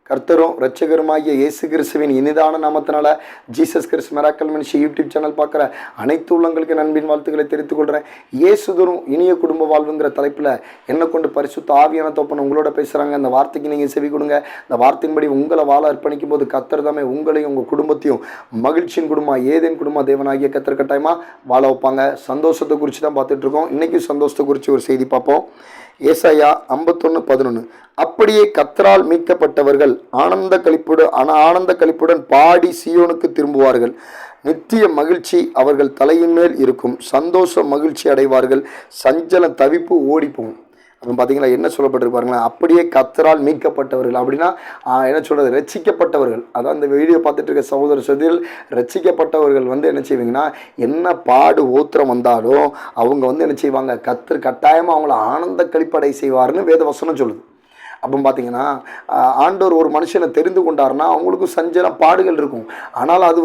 கர்த்தரும் இரட்சகருமாகிய இயேசு கிறிஸ்துவின் இனிதான நாமத்தினால ஜீசஸ் கிறிஸ்து மிராக்கல் மினிஸ்ட்ரி யூடியூப் சேனல் பார்க்குற அனைத்து உள்ளங்களுக்கு நண்பின் வாழ்த்துக்களை தெரிவித்துக் கொள்கிறேன். இயேசுதரும் இனிய குடும்ப வாழ்வுங்கிற தலைப்பில் என்ன கொண்டு பரிசுத்த ஆவியான தோப்பன் உங்களோட பேசுகிறாங்க. அந்த வார்த்தைக்கு நீங்கள் செவி கொடுங்க. இந்த வார்த்தையின்படி உங்களை வாழ அர்ப்பணிக்கும் போது கர்த்தர் தாமே உங்களையும் உங்கள் குடும்பத்தையும் மகிழ்ச்சியின் குடும்பம் ஏதேன் குடும்ப தேவனாகிய கர்த்தர் கட்டாயமாக வாழ வைப்பாங்க. சந்தோஷத்தை குறித்து தான் பார்த்துட்ருக்கோம். இன்றைக்கி சந்தோஷத்தை குறித்து ஒரு செய்தி பார்ப்போம். ஏசாயா 51:11. அப்படியே கர்த்தரால் மீட்கப்பட்டவர்கள் ஆனந்த களிப்புடன் பாடி சீயோனுக்கு திரும்புவார்கள். நித்திய மகிழ்ச்சி அவர்கள் தலையின் மேல் இருக்கும். சந்தோஷ மகிழ்ச்சி அடைவார்கள். சஞ்சல தவிப்பு ஓடிப்போம். அப்போ பார்த்தீங்களா என்ன சொல்லப்பட்டிருப்பாருங்களா? அப்படியே கர்த்தரால் மீட்கப்பட்டவர்கள் அப்படின்னா என்ன சொல்கிறது, ரட்சிக்கப்பட்டவர்கள். அதான் இந்த வீடியோ பார்த்துட்டு இருக்க சகோதர சகோதரிகள், ரட்சிக்கப்பட்டவர்கள் என்ன செய்வீங்கன்னா, என்ன பாடு ஓத்திரம் வந்தாலும் அவங்க என்ன செய்வாங்க, கர்த்தர் கட்டாயமாக அவங்கள ஆனந்த கழிப்படை செய்வார்னு வேத வசனம் சொல்லுது. அப்போ பார்த்தீங்கன்னா ஆண்டவர் ஒரு மனுஷனை தெரிந்து கொண்டாருன்னா அவங்களுக்கும் சஞ்சலம் பாடுகள் இருக்கும். ஆனால் அது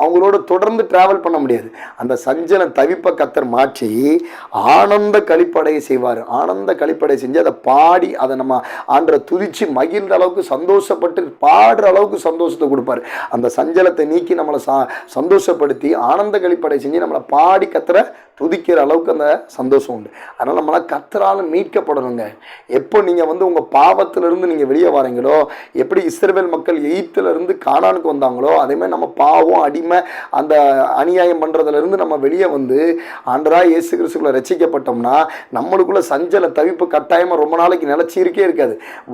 அவங்களோட தொடர்ந்து ட்ராவல் பண்ண முடியாது. அந்த சஞ்சல தவிப்பை கர்த்தர் மாற்றி ஆனந்த கழிப்படையை செய்வார். ஆனந்த கழிப்படை செஞ்சு அதை பாடி அதை நம்ம ஆண்டரை துதித்து மகிழ்ந்த அளவுக்கு சந்தோஷப்பட்டு பாடுற அளவுக்கு சந்தோஷத்தை கொடுப்பார். அந்த சஞ்சலத்தை நீக்கி நம்மளை சந்தோஷப்படுத்தி ஆனந்த கழிப்படை செஞ்சு நம்மளை பாடி கர்த்தரை துதிக்கிற அளவுக்கு அந்த சந்தோஷம் உண்டு. அதனால் நம்மளால் கர்த்தரால் மீட்கப்படணுங்க. எப்போ நீங்கள் உங்கள் பாவத்திலிருந்து நீங்கள் வெளியே வரீங்களோ, எப்படி இஸ்ரவேல் மக்கள் எகிப்திலிருந்து கானானுக்கு வந்தாங்களோ, அதேமாதிரி நம்ம பாவம் அடிமை அந்த அநியாயம் பண்ணுறதுலேருந்து நம்ம வெளியே ஆண்டவராகிய இயேசு கிறிஸ்துக்குள்ள ரட்சிக்கப்பட்டோம்னா நம்மளுக்குள்ள சஞ்சல தவிப்பு கட்டாயமாக ரொம்ப நாளைக்கு நிலச்சி இருக்காது.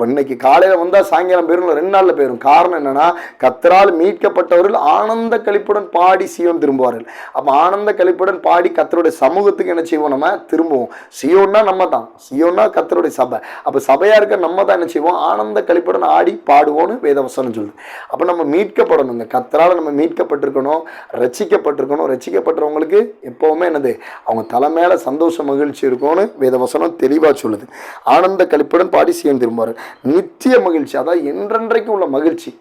இன்னைக்கு காலையில் வந்தால் சாயங்காலம் போயிடும், 2 நாளில் போயிடும். காரணம் என்னென்னா, கர்த்தரால் மீட்கப்பட்டவர்கள் ஆனந்த களிப்புடன் பாடி சீயோன் திரும்புவார்கள். அப்போ ஆனந்த களிப்புடன் பாடி கர்த்தருடைய சமூகத்துக்கு என்ன செய்வோம், நம்ம திரும்புவோம். சியோன்னா நம்ம தான், சியோன்னா கர்த்தருடைய சபை. அப்போ சபையா இருக்க நம்ம தான் என்ன செய்வோம், ஆனந்த களிப்புடன் ஆடி பாடுவோன்னு வேதவசனம் சொல்லுது. அப்போ நம்ம மீட்கப்படணுங்க. கர்த்தரால் நம்ம மீட்கப்பட்டிருக்கணும், ரட்சிக்கப்பட்டிருக்கணும். ரட்சிக்கப்பட்டவங்களுக்கு எப்பவுமே என்னது, அவங்க தலை மேல சந்தோஷ மகிழ்ச்சி இருக்கும்னு வேதவசனம் தெளிவா சொல்லுது. ஆனந்த களிப்புடன் பாடி சீயோன் திரும்புவார். நித்திய மகிழ்ச்சி, அதாவது என்றென்றைக்கும் உள்ள மகிழ்ச்சி.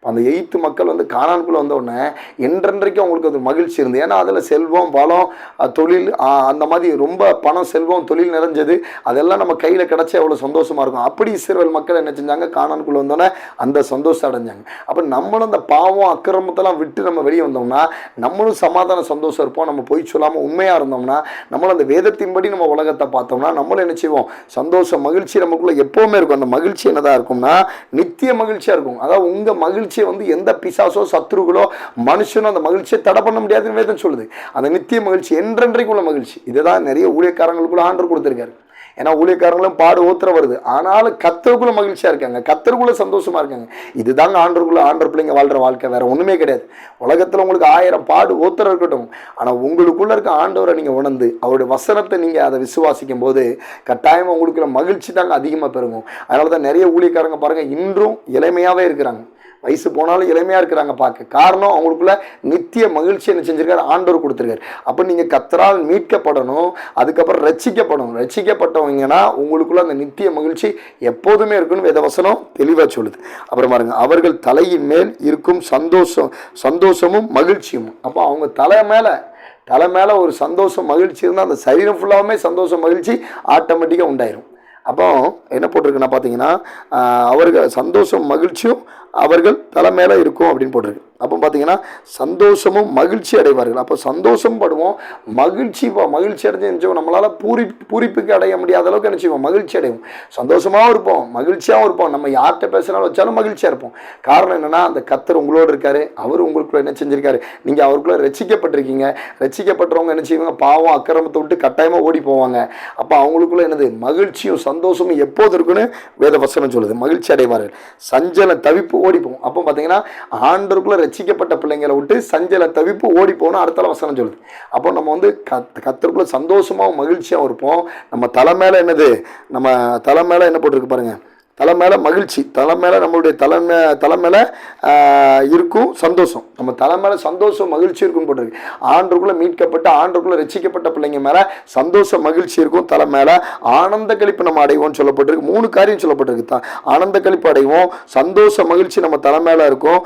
அந்த 8 மக்கள் கானானுக்குள்ளே வந்தோடனே என்றென்றைக்கும் அவங்களுக்கு அது மகிழ்ச்சி இருந்தது. ஏன்னா அதில் செல்வம், வளம், தொழில், அந்த மாதிரி ரொம்ப பணம், செல்வம், தொழில் நிறைஞ்சது. அதெல்லாம் நம்ம கையில் கிடச்சி அவ்வளோ சந்தோஷமாக இருக்கும். அப்படி இஸ்ரவேல் மக்கள் என்ன செஞ்சாங்க, கானானுக்குள்ளே வந்தோடனே அந்த சந்தோஷம் அடைஞ்சாங்க. அப்போ நம்மளும் அந்த பாவம் அக்கிரமத்தெல்லாம் விட்டு நம்ம வெளியே வந்தோம்னா நம்மளும் சமாதான சந்தோஷம் இருப்போம். நம்ம பொய் சொல்லாமல் உண்மையாக இருந்தோம்னா, நம்மளும் அந்த வேதத்தின்படி நம்ம உலகத்தை பார்த்தோம்னா நம்மளும் என்ன செய்வோம், சந்தோஷம் மகிழ்ச்சி நமக்குள்ளே எப்போவுமே இருக்கும். அந்த மகிழ்ச்சி என்னதான் இருக்கும்னா நித்திய மகிழ்ச்சியாக இருக்கும். அதாவது உங்கள் மகிழ்ச்சி எந்த பிசாசோ சத்துருகளோ மனுஷனோ அந்த மகிழ்ச்சியை தடை பண்ண முடியாதுன்னு வேதம் சொல்லுது. அந்த நித்திய மகிழ்ச்சி என்றென்றைக்குள்ள மகிழ்ச்சி. இதுதான் நிறைய ஊழியக்காரங்களுக்குள்ள ஆண்டவர் கொடுத்திருக்காரு. ஏன்னா ஊழியக்காரங்களும் பாடு ஓத்திர வருது, ஆனாலும் கர்த்தருக்குள்ள மகிழ்ச்சியா இருக்காங்க, கர்த்தருக்குள்ள சந்தோஷமா இருக்காங்க. இதுதாங்க ஆண்டர் பிள்ளைங்க வாழ்ற வாழ்க்கை, வேற ஒண்ணுமே கிடையாது. உலகத்துல உங்களுக்கு 1000 பாடு ஓத்திர இருக்கட்டும், ஆனா உங்களுக்குள்ள இருக்க ஆண்டவரை நீங்க உணர்ந்து அவருடைய வசனத்தை நீங்க அதை விசுவாசிக்கும் போது கட்டாயமா உங்களுக்குள்ள மகிழ்ச்சி தாங்க அதிகமா பெருகும். அதனாலதான் நிறைய ஊழியக்காரங்க பாருங்க இன்றும் இளமையாவே இருக்கிறாங்க, வயசு போனாலும் இளமையாக இருக்கிறாங்க பார்க்க. காரணம் அவங்களுக்குள்ள நித்திய மகிழ்ச்சி என்ன செஞ்சிருக்காரு, ஆண்டவர் கொடுத்துருக்காரு. அப்போ நீங்கள் கர்த்தரால் மீட்கப்படணும், அதுக்கப்புறம் ரட்சிக்கப்படணும். ரட்சிக்கப்பட்டவங்கன்னா உங்களுக்குள்ள அந்த நித்திய மகிழ்ச்சி எப்போதுமே இருக்குன்னு வேதவசனம் தெளிவாக சொல்லுது. அப்புறம் பாருங்க, அவர்கள் தலையின் மேல் இருக்கும் சந்தோஷமும் மகிழ்ச்சியும். அப்போ அவங்க தலை மேலே ஒரு சந்தோஷம் மகிழ்ச்சி இருந்தால் அந்த சரீரம் ஃபுல்லாகவுமே சந்தோஷம் மகிழ்ச்சி ஆட்டோமேட்டிக்காக உண்டாயிரும். அப்போ என்ன போட்டிருக்குன்னா பார்த்தீங்கன்னா, அவர்கள் சந்தோஷம் மகிழ்ச்சியும் அவர்கள் தலை மேலே இருக்கும் அப்படின்னு போட்டிருக்கு. அப்போ பார்த்தீங்கன்னா சந்தோஷமும் மகிழ்ச்சி அடைவார்கள். அப்போ சந்தோஷம் படுவோம், மகிழ்ச்சி அடைஞ்சு நம்மளால் பூரிப்புக்கு அடைய முடியாத அளவுக்கு என்ன செய்வோம், மகிழ்ச்சி அடைவோம். சந்தோஷமாகவும் இருப்போம், மகிழ்ச்சியாகவும் இருப்போம். நம்ம யார்கிட்ட பேசினாலும் வச்சாலும் மகிழ்ச்சியாக இருப்போம். காரணம் என்னென்னா, அந்த கர்த்தர் உங்களோடு இருக்காரு, அவர் உங்களுக்குள்ள என்ன செஞ்சிருக்காரு, நீங்கள் அவருக்குள்ள ரட்சிக்கப்பட்டிருக்கீங்க. ரட்சிக்கப்பட்டவங்க என்ன செய்வாங்க, பாவம் அக்கிரமத்தை விட்டு கட்டாயமாக ஓடி போவாங்க. அப்போ அவங்களுக்குள்ள என்னது, மகிழ்ச்சியும் சந்தோஷமும் எப்போது இருக்குன்னு வேத வசனம் சொல்லுது. மகிழ்ச்சி அடைவார்கள், சஞ்சல தவிப்பு ஓடிப்போம். அப்போ பார்த்தீங்கன்னா ஆண்டருக்குள்ள ரட்சிக்கப்பட்ட பிள்ளைங்களை விட்டு சஞ்சல தவிப்பு ஓடி போகணும் அடுத்த வசனம் சொல்லுது. அப்போ நம்ம கர்த்தருக்குள்ள சந்தோஷமாகவும் மகிழ்ச்சியாகவும் இருப்போம். நம்ம தலை மேலே என்ன போட்டிருக்கு பாருங்க, தலை மேலே மகிழ்ச்சி, தலை மேலே நம்மளுடைய தலை மேலே இருக்கும் சந்தோஷம். நம்ம தலை மேலே சந்தோஷம் மகிழ்ச்சி இருக்குன்னு போட்டிருக்கு. ஆண்டருக்குள்ளே மீட்கப்பட்ட ஆண்டருக்குள்ளே ரட்சிக்கப்பட்ட பிள்ளைங்க மேலே சந்தோஷம் மகிழ்ச்சி இருக்கும். தலை மேலே ஆனந்த கழிப்பு நம்ம அடைவோம்னு சொல்லப்பட்டிருக்கு. 3 காரியம் சொல்லப்பட்டிருக்கு. ஆனந்த கழிப்பு அடைவோம், சந்தோஷ மகிழ்ச்சி நம்ம தலை மேலே இருக்கும்,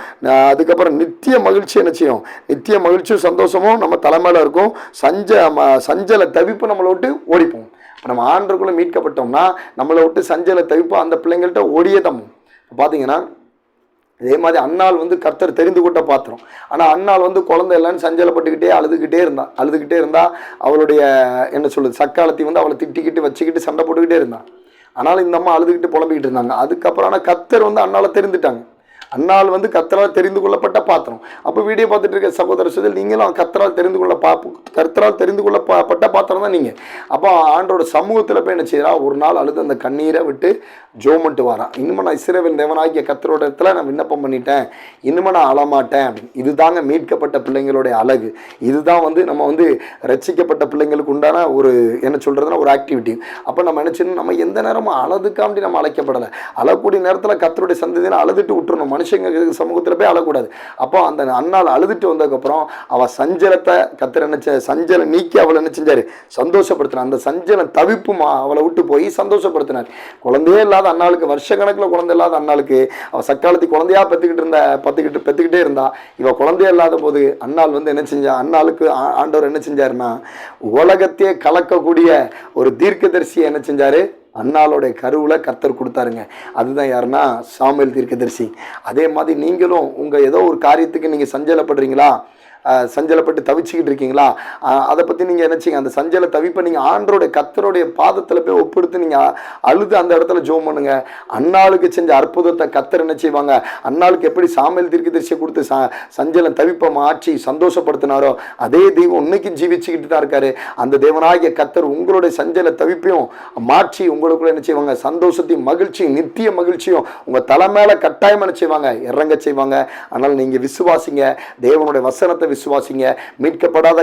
அதுக்கப்புறம் நித்திய மகிழ்ச்சி என்ன செய்யும், நித்திய மகிழ்ச்சியும் சந்தோஷமும் நம்ம தலை மேலே இருக்கும். சஞ்சல தவிப்பு நம்மளை விட்டு ஓடிப்போம். நம்ம ஆண்டருக்குள்ளே மீட்கப்பட்டோம்னா நம்மளை விட்டு சஞ்சல தவிப்பு அந்த பிள்ளைங்கள்ட்ட ஓடியே தம்மும். பார்த்தீங்கன்னா அதே மாதிரி அன்னாள் வந்து கர்த்தர் தெரிந்து கொண்ட பாத்திரம். ஆனால் அன்னாள் வந்து குழந்தை இல்லைன்னு சஞ்சலப்பட்டுக்கிட்டே அழுதுகிட்டே இருந்தா அவளுடைய என்ன சொல்லுது சக்காலத்தை வந்து அவளை திட்டிக்கிட்டு வச்சுக்கிட்டு சண்டை போட்டுக்கிட்டே இருந்தான். ஆனாலும் இந்த அம்மா அழுதுகிட்டு புலம்பிக்கிட்டு இருந்தாங்க. அதுக்கப்புறம் ஆனால் கர்த்தர் வந்து அன்னாளை தெரிந்துட்டாங்க. அன்னாள் வந்து கர்த்தரால் தெரிந்து கொள்ளப்பட்ட பாத்திரம். அப்போ வீடியோ பார்த்துட்டு இருக்க சகோதர சகோதரி, நீங்களும் கர்த்தரால் தெரிந்து கொள்ளப்பட்ட பாத்திரம் தான் நீங்கள். அப்போ ஆண்டோட சமூகத்தில் போய் என்ன செய்யறா, ஒரு நாள் அழுது அந்த கண்ணீரை விட்டு ஜோமன்ட்டு வாரான். இன்னுமே நான் இஸ்ரவேல் தேவனாகிய கர்த்தரோட இடத்துல நான் விண்ணப்பம் பண்ணிட்டேன், இன்னுமே நான் அழமாட்டேன் அப்படின்னு. இதுதாங்க மீட்கப்பட்ட பிள்ளைங்களுடைய அழகு. இதுதான் வந்து நம்ம வந்து ரட்சிக்கப்பட்ட பிள்ளைங்களுக்கு உண்டான ஒரு என்ன சொல்றதுன்னா ஒரு ஆக்டிவிட்டி. அப்போ நம்ம என்ன செய்யணும், நம்ம எந்த நேரமும் அழதுக்காண்டி நம்ம அழைக்கப்படலை. அழக்கூடிய நேரத்தில் கர்த்தருடைய சந்ததியை அழுதுட்டு விட்டுறணும். மனுஷங்க சமூகத்தில் போய் அழக்கூடாது. அப்போ அந்த அன்னாள் அழுதுட்டு வந்ததுக்கப்புறம் அவள் சஞ்சலத்தை கர்த்தர் என்ன சஞ்சலம் நீக்கி அவளை என்ன செஞ்சாரு, சந்தோஷப்படுத்தினார். அந்த சஞ்சலம் தவிப்புமா அவளை விட்டு போய் சந்தோஷப்படுத்தினார். குழந்தையே இல்லாத அன்னாளுக்கு, வருஷ கணக்கில் குழந்தை இல்லாத அன்னாளுக்கு, அவள் சக்காலத்துக்கு குழந்தையா பெற்றுக்கிட்டே இருந்தா. இவள் குழந்தையே இல்லாத போது அன்னாள் வந்து என்ன செஞ்சா, அன்னாளுக்கு ஆண்டவர் என்ன செஞ்சாருன்னா உலகத்தையே கலக்கக்கூடிய ஒரு தீர்க்கதரிசியை என்ன செஞ்சாரு, அன்னாளுடைய கருவில் கர்த்தர் கொடுத்தாருங்க. அதுதான் யாருன்னா சாமுவேல் தீர்க்கதரிசி. அதே மாதிரி நீங்களும் உங்கள் ஏதோ ஒரு காரியத்துக்கு நீங்கள் சஞ்சலப்படுறீங்களா, சஞ்சலப்பட்டு தவிச்சுக்கிட்டு இருக்கீங்களா, அதை பற்றி நீங்கள் நினச்சிங்க. அந்த சஞ்சல தவிப்பை நீங்கள் ஆண்டருடைய கர்த்தருடைய பாதத்தில் போய் ஒப்படுத்து நீங்கள் அழுது அந்த இடத்துல ஜோம் பண்ணுங்க. அன்னாளுக்கு செஞ்ச அற்புதத்தை கர்த்தர் என்ன செய்வாங்க, அன்னாளுக்கு எப்படி சாமுவேல் தீர்க்கதரிசியை கொடுத்து சஞ்சலம் தவிப்பை மாற்றி சந்தோஷப்படுத்தினாரோ அதே தெய்வம் இன்னைக்கு ஜீவிச்சுக்கிட்டு தான் இருக்காரு. அந்த தேவனாகிய கர்த்தர் உங்களுடைய சஞ்சல தவிப்பையும் மாற்றி உங்களுக்குள்ள என்ன செய்வாங்க, சந்தோஷத்தையும் மகிழ்ச்சியும் நித்திய மகிழ்ச்சியும் உங்கள் தலை மேலே கட்டாயம் என்ன செய்வாங்க, இறங்க செய்வாங்க. அதனால் நீங்கள் விசுவாசிங்க, தேவனுடைய வசனத்தை விசுவாசிங்க. மீட்கப்படாத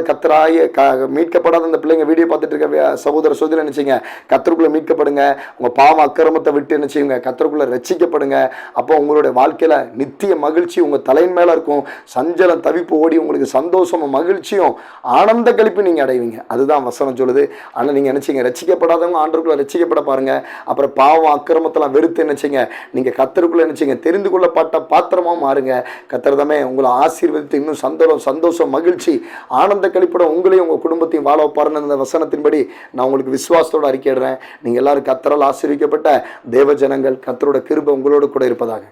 மீட்கப்படாத அந்த பிள்ளைங்க வீடியோ பார்த்துட்டு இருக்க சகோதர சகோதரி நினைச்சீங்க, கர்த்தருக்குள்ள மீட்கப்படுங்க. உங்க பாவ அக்கிரமத்தை விட்டு என்ன செய்யுங்க, கர்த்தருக்குள்ள ரட்சிக்கப்படுங்க. அப்போ உங்களுடைய வாழ்க்கையில நித்திய மகிழ்ச்சி உங்க தலையின் மேல இருக்கும். சஞ்சலம் தவிப்பு ஓடி உங்களுக்கு சந்தோஷமும் மகிழ்ச்சியும் ஆனந்த கழிப்பு நீங்க அடைவீங்க. அதுதான் வசனம் சொல்லுது. ஆனால் நீங்க நினைச்சீங்க ரட்சிக்கப்படாதவங்க ஆண்டருக்குள்ள ரட்சிக்கப்பட பாருங்க. அப்புறம் பாவம் அக்கிரமத்தெல்லாம் வெறுத்து நினைச்சீங்க, நீங்க கர்த்தருக்குள்ள நினைச்சீங்க தெரிந்து கொள்ளப்பட்ட பாத்திரமா மாறுங்க. கர்த்தர் தாமே உங்களை ஆசீர்வதித்து இன்னும் சந்தோஷம் மகிழ்ச்சி ஆனந்த கழிப்பட உங்களையும் உங்க குடும்பத்தையும் வாழ வைப்பாருன்னு அந்த வசனத்தின்படி நான் உங்களுக்கு விசுவாசத்தோடு அறிக்கையிடுறேன். நீங்க எல்லாரும் கர்த்தரால் ஆசீர்வதிக்கப்பட்ட தேவ ஜனங்கள். கர்த்தரோட கிருபை உங்களோடு கூட இருப்பதாக.